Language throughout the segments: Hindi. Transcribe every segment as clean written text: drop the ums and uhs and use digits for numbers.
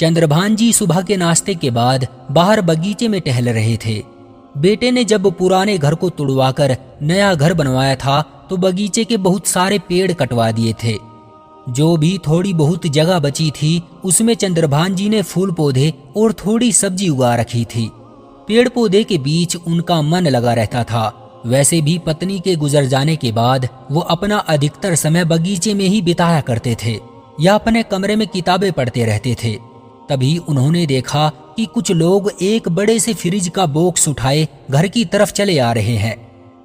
चंद्रभान जी सुबह के नाश्ते के बाद बाहर बगीचे में टहल रहे थे। बेटे ने जब पुराने घर को तुड़वाकर नया घर बनवाया था तो बगीचे के बहुत सारे पेड़ कटवा दिए थे। जो भी थोड़ी बहुत जगह बची थी उसमें चंद्रभान जी ने फूल पौधे और थोड़ी सब्जी उगा रखी थी। पेड़ पौधे के बीच उनका मन लगा रहता था। वैसे भी पत्नी के गुजर जाने के बाद वो अपना अधिकतर समय बगीचे में ही बिताया करते थे या अपने कमरे में किताबें पढ़ते रहते थे। तभी उन्होंने देखा कि कुछ लोग एक बड़े से फ्रिज का बॉक्स उठाए घर की तरफ चले आ रहे हैं।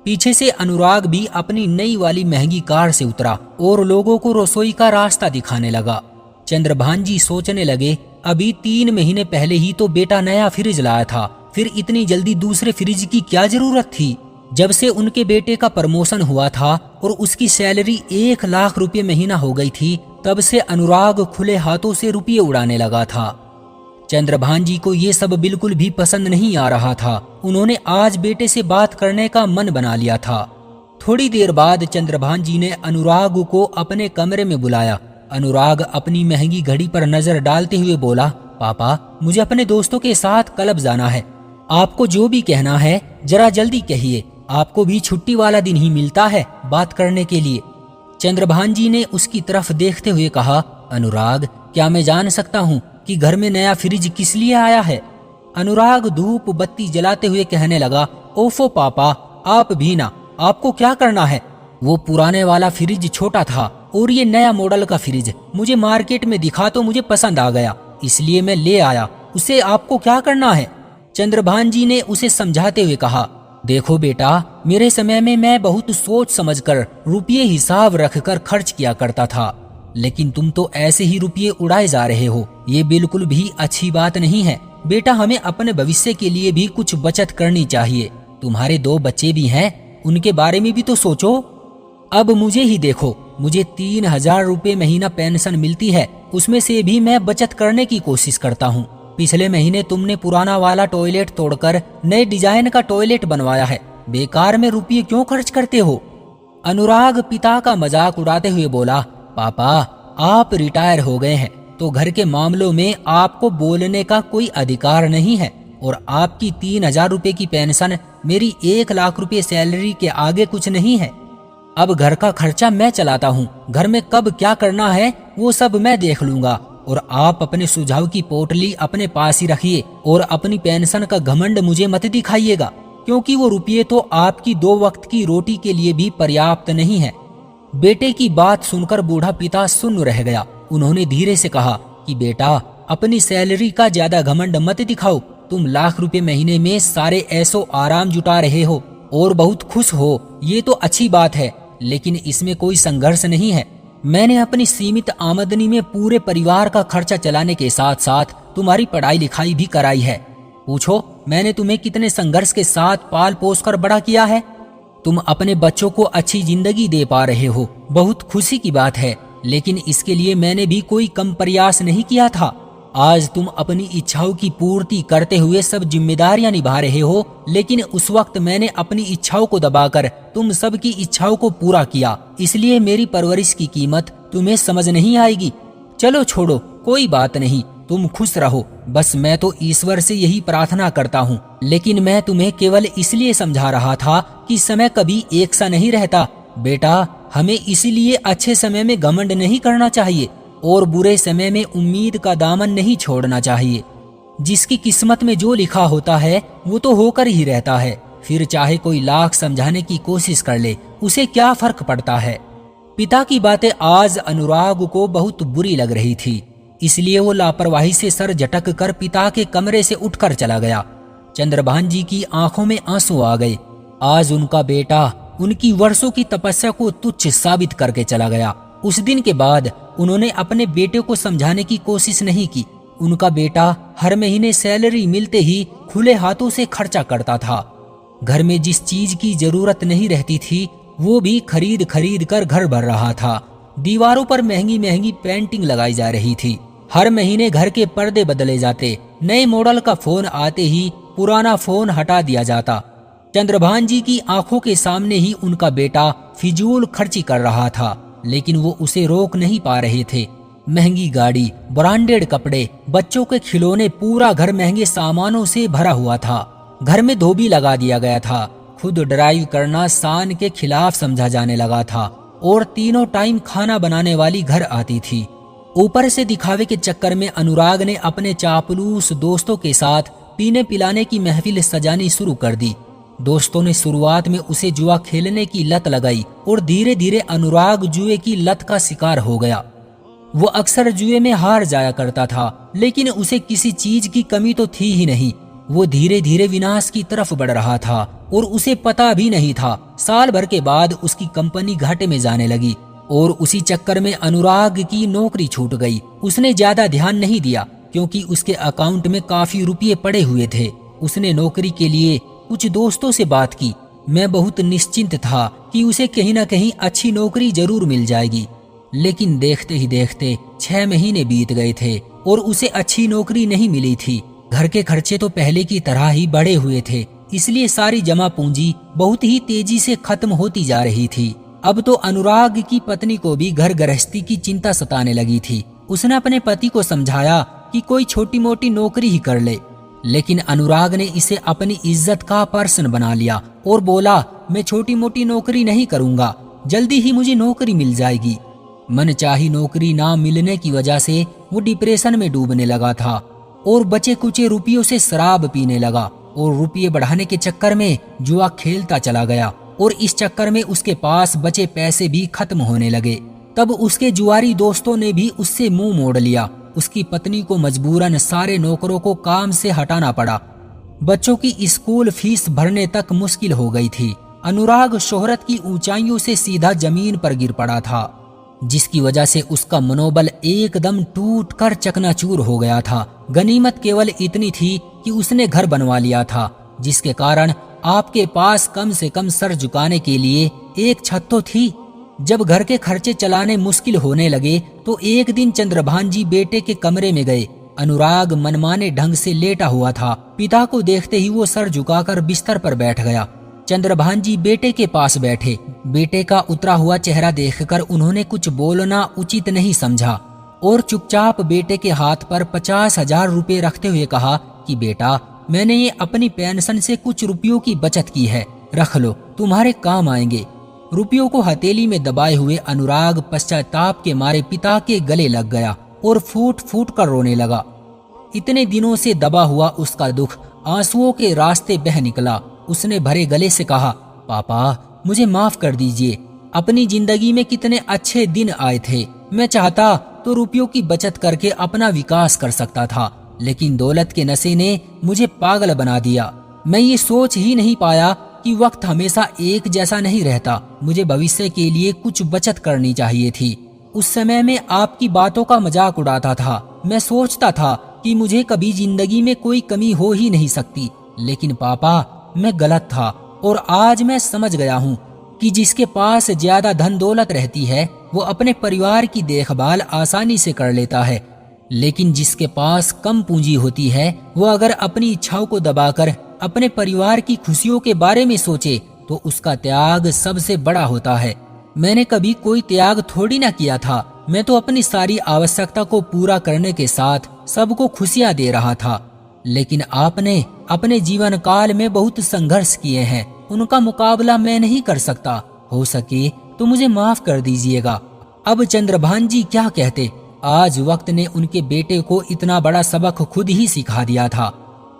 पीछे से अनुराग भी अपनी नई वाली महंगी कार से उतरा और लोगों को रसोई का रास्ता दिखाने लगा। चंद्रभान जी सोचने लगे, अभी 3 महीने पहले ही तो बेटा नया फ्रिज लाया था, फिर इतनी जल्दी दूसरे फ्रिज की क्या जरूरत थी। जब से उनके बेटे का प्रमोशन हुआ था और उसकी सैलरी 1 लाख रुपए महीना हो गई थी, तब से अनुराग खुले हाथों से रुपये उड़ाने लगा था। चंद्रभान जी को ये सब बिल्कुल भी पसंद नहीं आ रहा था। उन्होंने आज बेटे से बात करने का मन बना लिया था। थोड़ी देर बाद चंद्रभान जी ने अनुराग को अपने कमरे में बुलाया। अनुराग अपनी महंगी घड़ी पर नजर डालते हुए बोला, पापा मुझे अपने दोस्तों के साथ क्लब जाना है। आपको जो भी कहना है जरा जल्दी कहिए, आपको भी छुट्टी वाला दिन ही मिलता है बात करने के लिए। चंद्रभान जी ने उसकी तरफ देखते हुए कहा, अनुराग क्या मैं जान सकता हूँ कि घर में नया फ्रिज किस लिए आया है। अनुराग धूप बत्ती जलाते हुए कहने लगा, ओफो पापा आप भी ना, आपको क्या करना है। वो पुराने वाला फ्रिज छोटा था और ये नया मॉडल का फ्रिज मुझे मार्केट में दिखा तो मुझे पसंद आ गया, इसलिए मैं ले आया। उसे आपको क्या करना है। चंद्रभान जी ने उसे समझाते हुए कहा, देखो बेटा, मेरे समय में मैं बहुत सोच समझकर रुपये हिसाब रखकर खर्च किया करता था, लेकिन तुम तो ऐसे ही रुपये उड़ाए जा रहे हो। ये बिल्कुल भी अच्छी बात नहीं है। बेटा हमें अपने भविष्य के लिए भी कुछ बचत करनी चाहिए। तुम्हारे 2 बच्चे भी हैं, उनके बारे में भी तो सोचो। अब मुझे ही देखो, मुझे 3,000 रुपये महीना पेंशन मिलती है, उसमें से भी मैं बचत करने की कोशिश करता हूँ। पिछले महीने तुमने पुराना वाला टॉयलेट तोड़कर नए डिजाइन का टॉयलेट बनवाया है, बेकार में रुपये क्यों खर्च करते हो। अनुराग पिता का मजाक उड़ाते हुए बोला, पापा आप रिटायर हो गए हैं तो घर के मामलों में आपको बोलने का कोई अधिकार नहीं है, और आपकी 3,000 रुपये की पेंशन मेरी 1 लाख रुपये सैलरी के आगे कुछ नहीं है। अब घर का खर्चा मैं चलाता हूँ, घर में कब क्या करना है वो सब मैं देख लूंगा, और आप अपने सुझाव की पोटली अपने पास ही रखिए और अपनी पेंशन का घमंड मुझे मत दिखाइएगा, क्योंकि वो रुपये तो आपकी 2 वक्त की रोटी के लिए भी पर्याप्त नहीं है। बेटे की बात सुनकर बूढ़ा पिता सुन्न रह गया। उन्होंने धीरे से कहा कि बेटा अपनी सैलरी का ज्यादा घमंड मत दिखाओ। तुम लाख रुपए महीने में सारे ऐसो आराम जुटा रहे हो और बहुत खुश हो, ये तो अच्छी बात है, लेकिन इसमें कोई संघर्ष नहीं है। मैंने अपनी सीमित आमदनी में पूरे परिवार का खर्चा चलाने के साथ साथ तुम्हारी पढ़ाई लिखाई भी कराई है। पूछो मैंने तुम्हें कितने संघर्ष के साथ पाल पोस कर बड़ा किया है। तुम अपने बच्चों को अच्छी जिंदगी दे पा रहे हो, बहुत खुशी की बात है, लेकिन इसके लिए मैंने भी कोई कम प्रयास नहीं किया था। आज तुम अपनी इच्छाओं की पूर्ति करते हुए सब जिम्मेदारियां निभा रहे हो, लेकिन उस वक्त मैंने अपनी इच्छाओं को दबाकर तुम सब की इच्छाओं को पूरा किया, इसलिए मेरी परवरिश की कीमत तुम्हें समझ नहीं आएगी। चलो छोड़ो, कोई बात नहीं, तुम खुश रहो, बस मैं तो ईश्वर से यही प्रार्थना करता हूँ। लेकिन मैं तुम्हें केवल इसलिए समझा रहा था कि समय कभी एक सा नहीं रहता। बेटा हमें इसीलिए अच्छे समय में घमंड नहीं करना चाहिए और बुरे समय में उम्मीद का दामन नहीं छोड़ना चाहिए। जिसकी किस्मत में जो लिखा होता है वो तो होकर ही रहता है, फिर चाहे कोई लाख समझाने की कोशिश कर ले, उसे क्या फर्क पड़ता है। पिता की बातें आज अनुराग को बहुत बुरी लग रही थी, इसलिए वो लापरवाही से सर झटक कर पिता के कमरे से उठकर चला गया। चंद्रभान जी की आंखों में आंसू आ गए। आज उनका बेटा उनकी वर्षों की तपस्या को तुच्छ साबित करके चला गया। उस दिन के बाद उन्होंने अपने बेटे को समझाने की कोशिश नहीं की। उनका बेटा हर महीने सैलरी मिलते ही खुले हाथों से खर्चा करता था। घर में जिस चीज की जरूरत नहीं रहती थी वो भी खरीद खरीद कर घर भर रहा था। दीवारों पर महंगी महंगी पेंटिंग लगाई जा रही थी। हर महीने घर के पर्दे बदले जाते, नए मॉडल का फोन आते ही पुराना फोन हटा दिया जाता। चंद्रभान जी की आंखों के सामने ही उनका बेटा फिजूल खर्ची कर रहा था, लेकिन वो उसे रोक नहीं पा रहे थे। महंगी गाड़ी, ब्रांडेड कपड़े, बच्चों के खिलौने, पूरा घर महंगे सामानों से भरा हुआ था। घर में धोबी लगा दिया गया था। खुद ड्राइव करना शान के खिलाफ समझा जाने लगा था और तीनों टाइम खाना बनाने वाली घर आती थी। ऊपर से दिखावे के चक्कर में अनुराग ने अपने चापलूस दोस्तों के साथ पीने पिलाने की महफिल सजानी शुरू कर दी। दोस्तों ने शुरुआत में उसे जुआ खेलने की लत लगाई और धीरे धीरे अनुराग जुए की लत का शिकार हो गया। वो अक्सर जुए में हार जाया करता था, लेकिन उसे किसी चीज की कमी तो थी ही नहीं। वो धीरे धीरे विनाश की तरफ बढ़ रहा था और उसे पता भी नहीं था। साल भर के बाद उसकी कंपनी घाटे में जाने लगी और उसी चक्कर में अनुराग की नौकरी छूट गई। उसने ज्यादा ध्यान नहीं दिया क्योंकि उसके अकाउंट में काफी रुपये पड़े हुए थे। उसने नौकरी के लिए कुछ दोस्तों से बात की। मैं बहुत निश्चिंत था कि उसे कहीं ना कहीं अच्छी नौकरी जरूर मिल जाएगी, लेकिन देखते ही देखते 6 महीने बीत गए थे और उसे अच्छी नौकरी नहीं मिली थी। घर के खर्चे तो पहले की तरह ही बढ़े हुए थे, इसलिए सारी जमा पूंजी बहुत ही तेजी से खत्म होती जा रही थी। अब तो अनुराग की पत्नी को भी घर गृहस्थी की चिंता सताने लगी थी। उसने अपने पति को समझाया कि कोई छोटी मोटी नौकरी ही कर ले, लेकिन अनुराग ने इसे अपनी इज्जत का पर्सन बना लिया और बोला, मैं छोटी मोटी नौकरी नहीं करूंगा, जल्दी ही मुझे नौकरी मिल जाएगी। मनचाही नौकरी ना मिलने की वजह से वो डिप्रेशन में डूबने लगा था और बचे कुचे रुपयों से शराब पीने लगा और रुपये बढ़ाने के चक्कर में जुआ खेलता चला गया और इस चक्कर में उसके पास बचे पैसे भी खत्म होने लगे। तब उसके जुआरी दोस्तों ने भी उससे मुंह मोड़ लिया। उसकी पत्नी को मजबूरन सारे नौकरों को काम से हटाना पड़ा। बच्चों की स्कूल फीस भरने तक मुश्किल हो गई थी। अनुराग शोहरत की ऊंचाइयों से सीधा जमीन पर गिर पड़ा था, जिसकी वजह से उसका मनोबल एकदम टूट कर चकनाचूर हो गया था। गनीमत केवल इतनी थी कि उसने घर बनवा लिया था, जिसके कारण आपके पास कम से कम सर झुकाने के लिए एक छत तो थी। जब घर के खर्चे चलाने मुश्किल होने लगे तो एक दिन चंद्रभान जी बेटे के कमरे में गए। अनुराग मनमाने ढंग से लेटा हुआ था। पिता को देखते ही वो सर झुकाकर बिस्तर पर बैठ गया। चंद्रभान जी बेटे के पास बैठे। बेटे का उतरा हुआ चेहरा देखकर उन्होंने कुछ बोलना उचित नहीं समझा और चुपचाप बेटे के हाथ पर 50,000 रुपए रखते हुए कहा कि बेटा, मैंने ये अपनी पेंशन से कुछ रुपयों की बचत की है, रख लो, तुम्हारे काम आएंगे। रुपयों को हथेली में दबाए हुए अनुराग पश्चाताप के मारे पिता के गले लग गया और फूट फूट कर रोने लगा। इतने दिनों से दबा हुआ उसका दुख आंसुओं के रास्ते बह निकला। उसने भरे गले से कहा, पापा, मुझे माफ कर दीजिए। अपनी जिंदगी में कितने अच्छे दिन आए थे। मैं चाहता तो रुपयों की बचत करके अपना विकास कर सकता था, लेकिन दौलत के नशे ने मुझे पागल बना दिया। मैं ये सोच ही नहीं पाया कि वक्त हमेशा एक जैसा नहीं रहता। मुझे भविष्य के लिए कुछ बचत करनी चाहिए थी। उस समय में आपकी बातों का मजाक उड़ाता था। मैं सोचता था कि मुझे कभी जिंदगी में कोई कमी हो ही नहीं सकती, लेकिन पापा, मैं गलत था और आज मैं समझ गया हूँ कि जिसके पास ज्यादा धन दौलत रहती है वो अपने परिवार की देखभाल आसानी से कर लेता है, लेकिन जिसके पास कम पूंजी होती है वो अगर अपनी इच्छाओं को दबाकर अपने परिवार की खुशियों के बारे में सोचे तो उसका त्याग सबसे बड़ा होता है। मैंने कभी कोई त्याग थोड़ी ना किया था। मैं तो अपनी सारी आवश्यकता को पूरा करने के साथ सबको खुशियां दे रहा था, लेकिन आपने अपने जीवन काल में बहुत संघर्ष किए हैं, उनका मुकाबला मैं नहीं कर सकता। हो सके तो मुझे माफ कर दीजिएगा। अब चंद्रभान जी क्या कहते, आज वक्त ने उनके बेटे को इतना बड़ा सबक खुद ही सिखा दिया था।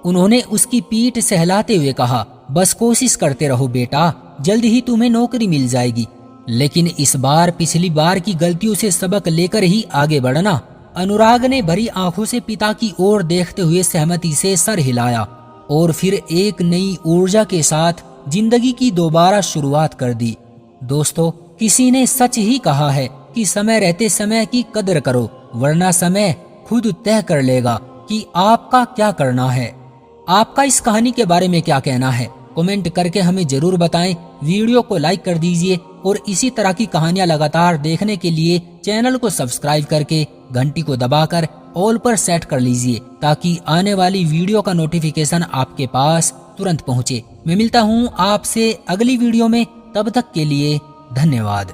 उन्होंने उसकी पीठ सहलाते हुए कहा, बस कोशिश करते रहो बेटा, जल्द ही तुम्हें नौकरी मिल जाएगी, लेकिन इस बार पिछली बार की गलतियों से सबक लेकर ही आगे बढ़ना। अनुराग ने भरी आंखों से पिता की ओर देखते हुए सहमति से सर हिलाया और फिर एक नई ऊर्जा के साथ जिंदगी की दोबारा शुरुआत कर दी। दोस्तों, किसी ने सच ही कहा है कि समय रहते समय की कदर करो, वरना समय खुद तय कर लेगा कि आपका क्या करना है। आपका इस कहानी के बारे में क्या कहना है, कमेंट करके हमें जरूर बताएं। वीडियो को लाइक कर दीजिए और इसी तरह की कहानियां लगातार देखने के लिए चैनल को सब्सक्राइब करके घंटी को दबाकर ऑल पर सेट कर लीजिए, ताकि आने वाली वीडियो का नोटिफिकेशन आपके पास तुरंत पहुंचे। मैं मिलता हूं आपसे अगली वीडियो में, तब तक के लिए धन्यवाद।